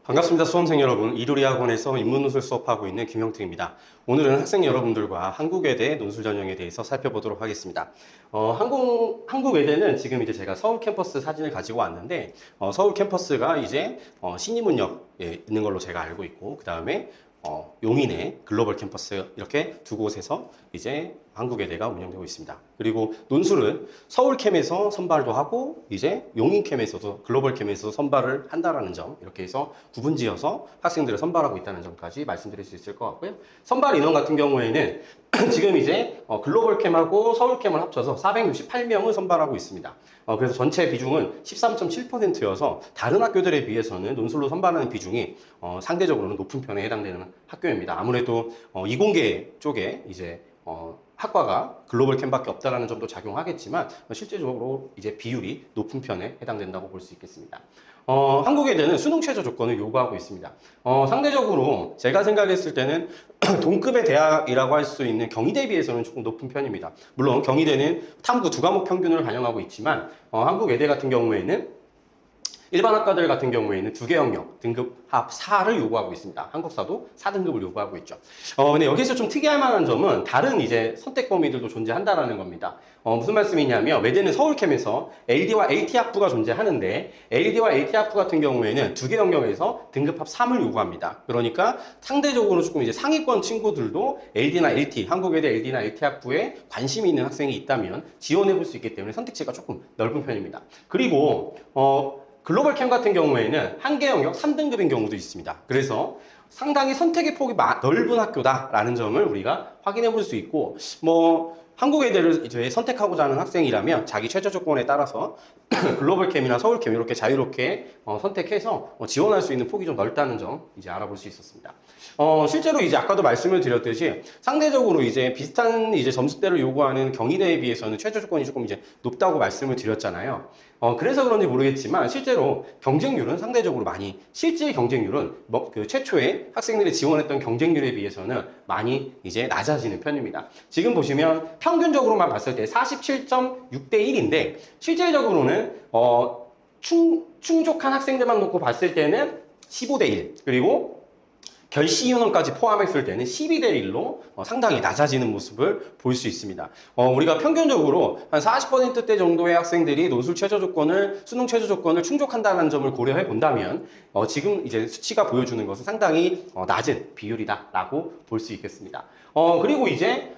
반갑습니다. 수험생 여러분. 이루리학원에서 인문논술 수업하고 있는 김형택입니다. 오늘은 학생 여러분들과 한국외대 논술 전형에 대해서 살펴보도록 하겠습니다. 한국외대는 지금 이제 제가 서울 캠퍼스 사진을 가지고 왔는데, 서울 캠퍼스가 이제 신림문역에 있는 걸로 제가 알고 있고, 그 다음에 용인의 글로벌 캠퍼스 이렇게 두 곳에서 이제 한국외대가 운영되고 있습니다. 그리고 논술은 서울캠에서 선발도 하고 이제 용인캠에서도 글로벌캠에서도 선발을 한다라는 점, 이렇게 해서 구분지어서 학생들을 선발하고 있다는 점까지 말씀드릴 수 있을 것 같고요. 선발 인원 같은 경우에는 지금 이제 글로벌캠하고 서울캠을 합쳐서 468명을 선발하고 있습니다. 그래서 전체 비중은 13.7%여서 다른 학교들에 비해서는 논술로 선발하는 비중이 상대적으로는 높은 편에 해당되는 학교입니다. 아무래도 이공계 쪽에 이제 학과가 글로벌 캠밖에 없다라는 점도 작용하겠지만 실제적으로 이제 비율이 높은 편에 해당된다고 볼 수 있겠습니다. 한국외대는 수능 최저 조건을 요구하고 있습니다. 상대적으로 제가 생각했을 때는 동급의 대학이라고 할 수 있는 경희대에 비해서는 조금 높은 편입니다. 물론 경희대는 탐구 두 과목 평균을 반영하고 있지만 한국외대 같은 경우에는 일반 학과들 같은 경우에는 두 개 영역 등급 합 4를 요구하고 있습니다. 한국사도 4등급을 요구하고 있죠. 근데 여기서 좀 특이할 만한 점은 다른 이제 선택 범위들도 존재한다라는 겁니다. 무슨 말씀이냐면 외대는 서울캠에서 LD와 LT 학부가 존재하는데 LD와 LT 학부 같은 경우에는 두 개 영역에서 등급 합 3을 요구합니다. 그러니까 상대적으로 조금 이제 상위권 친구들도 LD나 LT, 한국외대 LD나 LT 학부에 관심이 있는 학생이 있다면 지원해 볼 수 있기 때문에 선택지가 조금 넓은 편입니다. 그리고 글로벌 캠 같은 경우에는 한 개 영역 3등급인 경우도 있습니다. 그래서 상당히 선택의 폭이 넓은 학교다라는 점을 우리가 확인해 볼 수 있고, 한국외대를 이제 선택하고자 하는 학생이라면 자기 최저 조건에 따라서 글로벌 캠이나 서울 캠 이렇게 자유롭게 선택해서 지원할 수 있는 폭이 좀 넓다는 점 이제 알아볼 수 있었습니다. 실제로 이제 아까도 말씀을 드렸듯이 상대적으로 이제 비슷한 이제 점수대를 요구하는 경희대에 비해서는 최저 조건이 조금 이제 높다고 말씀을 드렸잖아요. 그래서 그런지 모르겠지만 실제로 경쟁률은 상대적으로 많이, 실제 경쟁률은 그 최초에 학생들이 지원했던 경쟁률에 비해서는 많이 이제 낮아지는 편입니다. 지금 보시면 평균적으로만 봤을 때 47.6대 1인데 실질적으로는 충족한 학생들만 놓고 봤을 때는 15대 1, 그리고 결시 인원까지 포함했을 때는 12대 1로 상당히 낮아지는 모습을 볼 수 있습니다. 우리가 평균적으로 한 40%대 정도의 학생들이 논술 최저 조건을, 수능 최저 조건을 충족한다는 점을 고려해 본다면 지금 이제 수치가 보여주는 것은 상당히 낮은 비율이다라고 볼 수 있겠습니다. 그리고 이제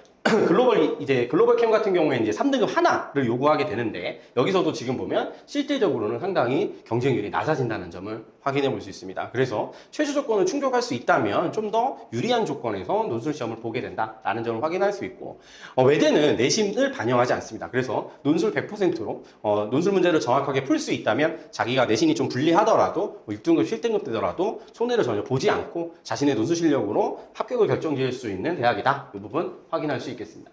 글로벌 캠 같은 경우에는 이제 3등급 하나를 요구하게 되는데 여기서도 지금 보면 실질적으로는 상당히 경쟁률이 낮아진다는 점을 확인해 볼 수 있습니다. 그래서 최저 조건을 충족할 수 있다면 좀 더 유리한 조건에서 논술 시험을 보게 된다라는 점을 확인할 수 있고, 외대는 내신을 반영하지 않습니다. 그래서 논술 100%로 논술 문제를 정확하게 풀 수 있다면 자기가 내신이 좀 불리하더라도 6등급, 7등급 되더라도 손해를 전혀 보지 않고 자신의 논술 실력으로 합격을 결정지을 수 있는 대학이다. 이 부분 확인할 수 있겠습니다.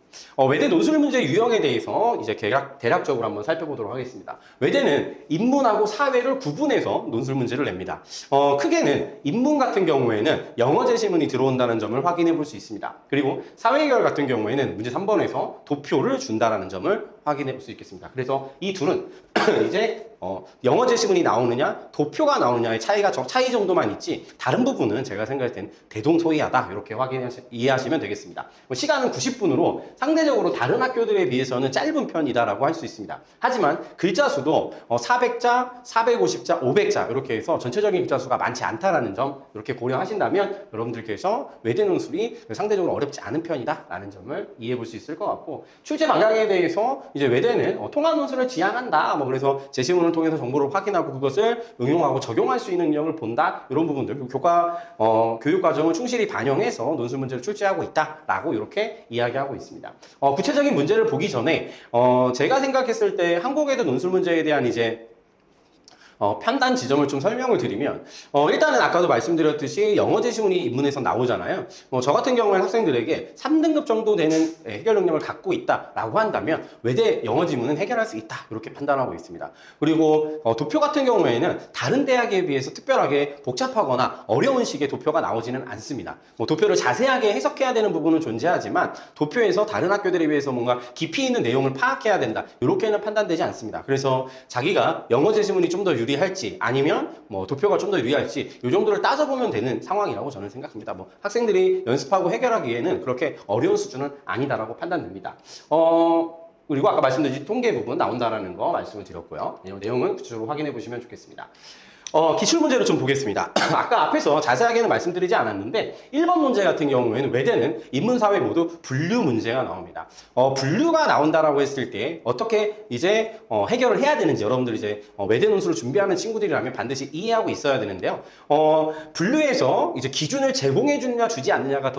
외대 논술 문제 유형에 대해서 이제 대략적으로 한번 살펴보도록 하겠습니다. 외대는 인문하고 사회를 구분해서 논술 문제를 냅니다. 크게는 인문 같은 경우에는 영어 제시문이 들어온다는 점을 확인해 볼 수 있습니다. 그리고 사회계열 같은 경우에는 문제 3번에서 도표를 준다라는 점을 확인해 볼 수 있겠습니다. 그래서 이 둘은 이제 영어 제시문이 나오느냐 도표가 나오느냐의 차이 정도만 있지 다른 부분은 제가 생각할 땐 대동소이하다 이렇게 이해하시면 되겠습니다. 시간은 90분으로 상대적으로 다른 학교들에 비해서는 짧은 편이다라고 할 수 있습니다. 하지만 글자 수도 400자, 450자, 500자 이렇게 해서 전체적인 글자 수가 많지 않다라는 점 이렇게 고려하신다면 여러분들께서 외대 논술이 상대적으로 어렵지 않은 편이다라는 점을 이해해 볼 수 있을 것 같고, 출제 방향에 대해서 이제 외대는 통합 논술을 지향한다. 그래서 제시문을 통해서 정보를 확인하고 그것을 응용하고 적용할 수 있는 능력을 본다. 이런 부분들, 교육 과정을 충실히 반영해서 논술 문제를 출제하고 있다라고 이렇게 이야기하고 있습니다. 구체적인 문제를 보기 전에 제가 생각했을 때 한국외대 논술 문제에 대한 이제 판단 지점을 좀 설명을 드리면, 일단은 아까도 말씀드렸듯이 영어 제시문이 인문에서 나오잖아요. 저 같은 경우에 학생들에게 3등급 정도 되는 해결 능력을 갖고 있다라고 한다면 외대 영어 지문은 해결할 수 있다 이렇게 판단하고 있습니다. 그리고 도표 같은 경우에는 다른 대학에 비해서 특별하게 복잡하거나 어려운 식의 도표가 나오지는 않습니다. 도표를 자세하게 해석해야 되는 부분은 존재하지만 도표에서 다른 학교들에 비해서 뭔가 깊이 있는 내용을 파악해야 된다 이렇게는 판단되지 않습니다. 그래서 자기가 영어 제시문이 좀 더 유리할지 아니면 뭐 도표가 좀 더 유리할지 이 정도를 따져보면 되는 상황이라고 저는 생각합니다. 뭐 학생들이 연습하고 해결하기에는 그렇게 어려운 수준은 아니다라고 판단됩니다. 그리고 아까 말씀드린 통계 부분 나온다라는 거 말씀을 드렸고요. 내용은 구체적으로 확인해 보시면 좋겠습니다. 기출 문제를 좀 보겠습니다. 아까 앞에서 자세하게는 말씀드리지 않았는데 1번 문제 같은 경우에는 외대는 인문사회 모두 분류 문제가 나옵니다. 분류가 나온다라고 했을 때 어떻게 이제 해결을 해야 되는지 여러분들 이제 외대 논술을 준비하는 친구들이라면 반드시 이해하고 있어야 되는데요. 분류에서 이제 기준을 제공해 주느냐 주지 않느냐가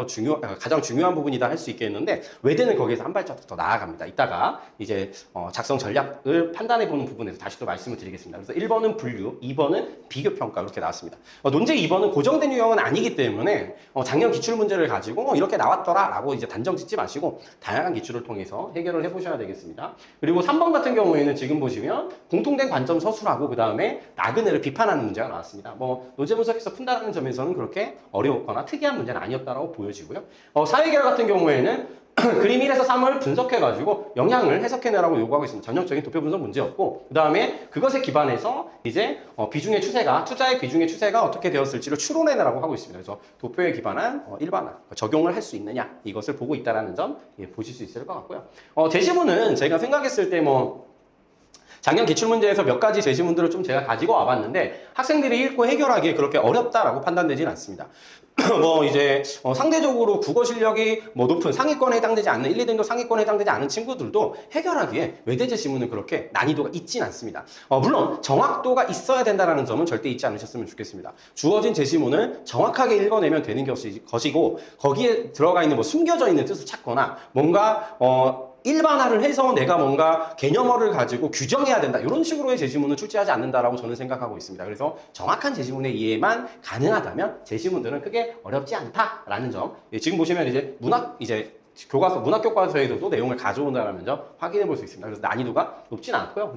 가장 중요한 부분이다 할 수 있겠는데 외대는 거기에서 한 발자국 더 나아갑니다. 이따가 이제 작성 전략을 판단해 보는 부분에서 다시 또 말씀을 드리겠습니다. 그래서 1번은 분류, 2번은 비교평가 이렇게 나왔습니다. 논제 2번은 고정된 유형은 아니기 때문에 작년 기출 문제를 가지고 이렇게 나왔더라 라고 이제 단정 짓지 마시고 다양한 기출을 통해서 해결을 해보셔야 되겠습니다. 그리고 3번 같은 경우에는 지금 보시면 공통된 관점 서술하고 그 다음에 나그네를 비판하는 문제가 나왔습니다. 뭐 논제 분석에서 푼다는 점에서는 그렇게 어려웠거나 특이한 문제는 아니었다라고 보여지고요. 사회계열 같은 경우에는 그림 1에서 3을 분석해가지고 영향을 해석해내라고 요구하고 있습니다. 전형적인 도표 분석 문제였고, 그 다음에 그것에 기반해서 이제 비중의 추세가, 투자의 비중의 추세가 어떻게 되었을지를 추론해내라고 하고 있습니다. 그래서 도표에 기반한 일반화, 적용을 할 수 있느냐, 이것을 보고 있다는 점 보실 수 있을 것 같고요. 제시문은 제가 생각했을 때 작년 기출문제에서 몇 가지 제시문들을 좀 제가 가지고 와봤는데 학생들이 읽고 해결하기에 그렇게 어렵다라고 판단되지는 않습니다. 이제 상대적으로 국어 실력이 높은 상위권에 해당되지 않는 1, 2등급 상위권에 해당되지 않은 친구들도 해결하기에 외대 제시문은 그렇게 난이도가 있진 않습니다. 물론 정확도가 있어야 된다는 점은 절대 잊지 않으셨으면 좋겠습니다. 주어진 제시문을 정확하게 읽어내면 되는 것이고 거기에 들어가 있는 숨겨져 있는 뜻을 찾거나 뭔가 일반화를 해서 내가 뭔가 개념어를 가지고 규정해야 된다. 이런 식으로의 제시문은 출제하지 않는다라고 저는 생각하고 있습니다. 그래서 정확한 제시문의 이해만 가능하다면 제시문들은 크게 어렵지 않다라는 점. 지금 보시면 이제 문학 교과서에도 내용을 가져온다는 점 확인해 볼 수 있습니다. 그래서 난이도가 높진 않고요.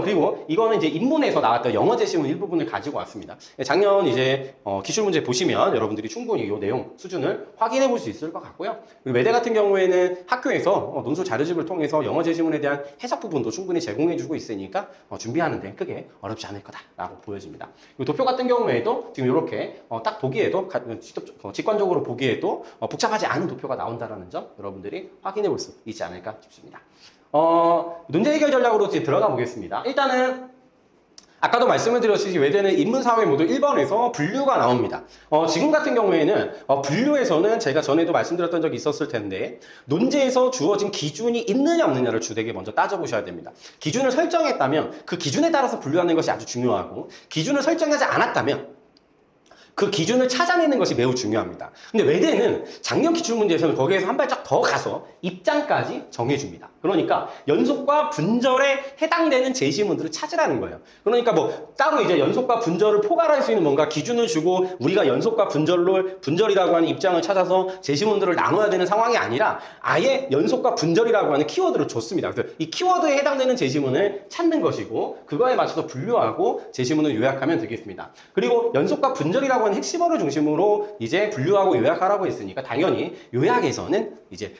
그리고 이거는 이제 인문에서 나왔던 영어 제시문 일부분을 가지고 왔습니다. 작년 이제 기출 문제 보시면 여러분들이 충분히 이 내용 수준을 확인해 볼 수 있을 것 같고요. 그리고 외대 같은 경우에는 학교에서 논술 자료집을 통해서 영어 제시문에 대한 해석 부분도 충분히 제공해 주고 있으니까 준비하는 데 크게 어렵지 않을 거다라고 보여집니다. 그리고 도표 같은 경우에도 지금 이렇게 딱 보기에도 직관적으로 보기에도 복잡하지 않은 도표가 나온다는 점 여러분들이 확인해 볼 수 있지 않을까 싶습니다. 문제 해결 전략으로 들어가 보겠습니다. 일단은 아까도 말씀을 드렸듯이 외대는 인문사회 모두 1번에서 분류가 나옵니다. 지금 같은 경우에는 분류에서는 제가 전에도 말씀드렸던 적이 있었을 텐데 논제에서 주어진 기준이 있느냐 없느냐를 주되게 먼저 따져보셔야 됩니다. 기준을 설정했다면 그 기준에 따라서 분류하는 것이 아주 중요하고 기준을 설정하지 않았다면 그 기준을 찾아내는 것이 매우 중요합니다. 근데 외대는 작년 기출문제에서는 거기에서 한 발짝 더 가서 입장까지 정해줍니다. 그러니까 연속과 분절에 해당되는 제시문들을 찾으라는 거예요. 그러니까 따로 이제 연속과 분절을 포괄할 수 있는 뭔가 기준을 주고 우리가 연속과 분절이라고 하는 입장을 찾아서 제시문들을 나눠야 되는 상황이 아니라 아예 연속과 분절이라고 하는 키워드를 줬습니다. 그래서 이 키워드에 해당되는 제시문을 찾는 것이고 그거에 맞춰서 분류하고 제시문을 요약하면 되겠습니다. 그리고 연속과 분절이라고 하는 핵심어를 중심으로 이제 분류하고 요약하라고 했으니까 당연히 요약에서는 이제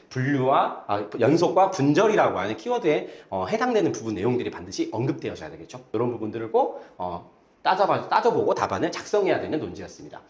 연속과 분절이라고 하는 키워드에 해당되는 부분 내용들이 반드시 언급되어져야 되겠죠. 이런 부분들을 꼭 따져보고 답안을 작성해야 되는 논제였습니다.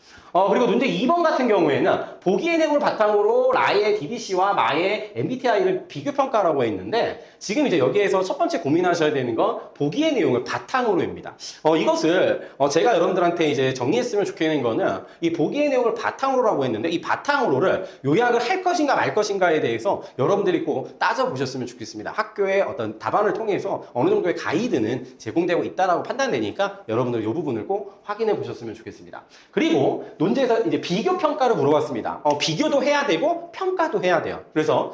그리고 논제 2번 같은 경우에는 보기의 내용을 바탕으로 라의 DBC와 마의 MBTI를 비교평가라고 했는데 지금 이제 여기에서 첫 번째 고민하셔야 되는 건 보기의 내용을 바탕으로입니다. 이것을 제가 여러분들한테 이제 정리했으면 좋겠는 거는 이 보기의 내용을 바탕으로라고 했는데 이 바탕으로를 요약을 할 것인가 말 것인가에 대해서 여러분들이 꼭 따져보셨으면 좋겠습니다. 학교의 어떤 답안을 통해서 어느 정도의 가이드는 제공되고 있다라고 판단되니까 여러분들 이 부분을 꼭 확인해 보셨으면 좋겠습니다. 그리고 논제에서 이제 비교 평가를 물어봤습니다. 비교도 해야 되고 평가도 해야 돼요. 그래서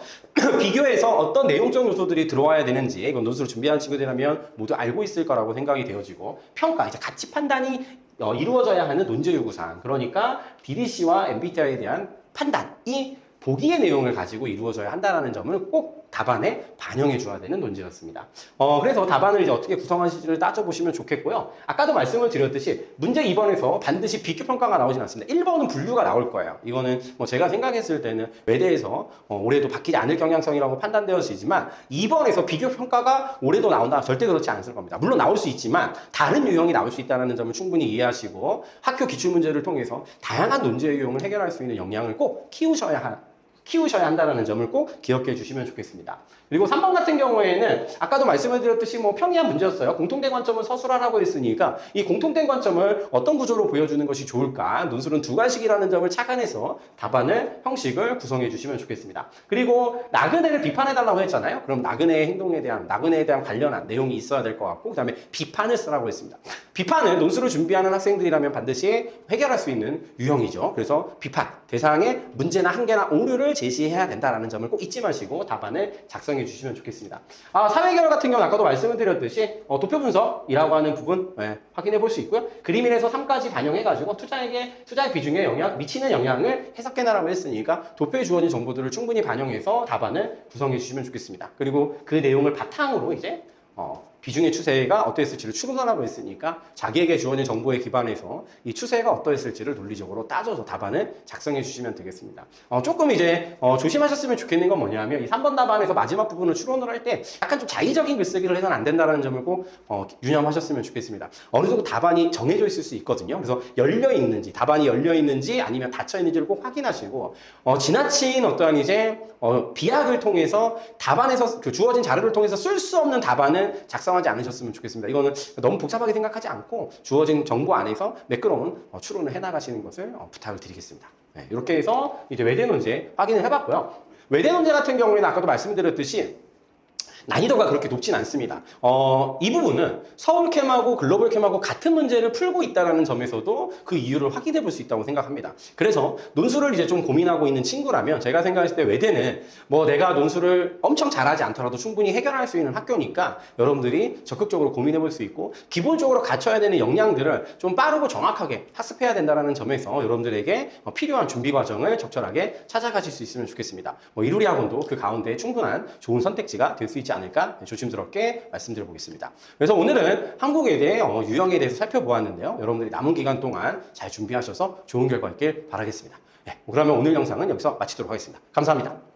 비교에서 어떤 내용적 요소들이 들어와야 되는지 이건 논술을 준비하는 친구들이라면 모두 알고 있을 거라고 생각이 되어지고 평가, 이제 가치 판단이 이루어져야 하는 논제 요구사항, 그러니까 DBC와 MBTI에 대한 판단이 보기의 내용을 가지고 이루어져야 한다는 점을 꼭 답안에 반영해 줘야 되는 논제였습니다. 그래서 답안을 이제 어떻게 구성하실지를 따져보시면 좋겠고요. 아까도 말씀을 드렸듯이 문제 2번에서 반드시 비교평가가 나오진 않습니다. 1번은 분류가 나올 거예요. 이거는 뭐 제가 생각했을 때는 외대에서 올해도 바뀌지 않을 경향성이라고 판단되어지지만 2번에서 비교평가가 올해도 나온다? 절대 그렇지 않을 겁니다. 물론 나올 수 있지만 다른 유형이 나올 수 있다는 점을 충분히 이해하시고 학교 기출문제를 통해서 다양한 논제 유형을 해결할 수 있는 역량을 꼭 키우셔야 한다는 점을 꼭 기억해 주시면 좋겠습니다. 그리고 3번 같은 경우에는 아까도 말씀을 드렸듯이 뭐 평이한 문제였어요. 공통된 관점을 서술하라고 했으니까 이 공통된 관점을 어떤 구조로 보여주는 것이 좋을까? 논술은 두 가지라는 점을 착안해서 답안을 형식을 구성해 주시면 좋겠습니다. 그리고 나그네를 비판해달라고 했잖아요. 그럼 나그네의 나그네에 대한 관련한 내용이 있어야 될 것 같고 그 다음에 비판을 쓰라고 했습니다. 비판은 논술을 준비하는 학생들이라면 반드시 해결할 수 있는 유형이죠. 그래서 비판, 대상의 문제나 한계나 오류를 제시해야 된다는 점을 꼭 잊지 마시고 답안을 작성해 주시면 좋겠습니다. 사회결 같은 경우는 아까도 말씀을 드렸듯이 도표 분석이라고 하는 부분 확인해 볼 수 있고요. 그림인에서 3까지 반영해가지고 투자의 비중에 미치는 영향을 해석해내라고 했으니까 도표에 주어진 정보들을 충분히 반영해서 답안을 구성해 주시면 좋겠습니다. 그리고 그 내용을 바탕으로 이제 비중의 추세가 어떠했을지를 추론하라고 했으니까 자기에게 주어진 정보에 기반해서 이 추세가 어떠했을지를 논리적으로 따져서 답안을 작성해 주시면 되겠습니다. 조금 이제 조심하셨으면 좋겠는 건 뭐냐면 이 3번 답안에서 마지막 부분을 추론을 할 때 약간 좀 자의적인 글쓰기를 해서는 안 된다는 점을 꼭 유념하셨으면 좋겠습니다. 어느 정도 답안이 정해져 있을 수 있거든요. 그래서 답안이 열려 있는지 아니면 닫혀 있는지를 꼭 확인하시고 지나친 어떠한 이제 비약을 통해서 답안에서 주어진 자료를 통해서 쓸 수 없는 답안을 작성하지 않으셨으면 좋겠습니다. 이거는 너무 복잡하게 생각하지 않고 주어진 정보 안에서 매끄러운 추론을 해나가시는 것을 부탁을 드리겠습니다. 네, 이렇게 해서 이제 외대 논제 확인을 해봤고요. 외대 논제 같은 경우에는 아까도 말씀드렸듯이 난이도가 그렇게 높진 않습니다. 이 부분은 서울캠하고 글로벌캠하고 같은 문제를 풀고 있다는 점에서도 그 이유를 확인해 볼 수 있다고 생각합니다. 그래서 논술을 이제 좀 고민하고 있는 친구라면 제가 생각했을 때 외대는 뭐 내가 논술을 엄청 잘하지 않더라도 충분히 해결할 수 있는 학교니까 여러분들이 적극적으로 고민해 볼 수 있고 기본적으로 갖춰야 되는 역량들을 좀 빠르고 정확하게 학습해야 된다는 점에서 여러분들에게 필요한 준비 과정을 적절하게 찾아가실 수 있으면 좋겠습니다. 이루리 학원도 그 가운데 충분한 좋은 선택지가 될 수 있지 않을까 조심스럽게 말씀드려 보겠습니다. 그래서 오늘은 한국에 대해 유형에 대해서 살펴보았는데요. 여러분들이 남은 기간 동안 잘 준비하셔서 좋은 결과 있길 바라겠습니다. 네, 그러면 오늘 영상은 여기서 마치도록 하겠습니다. 감사합니다.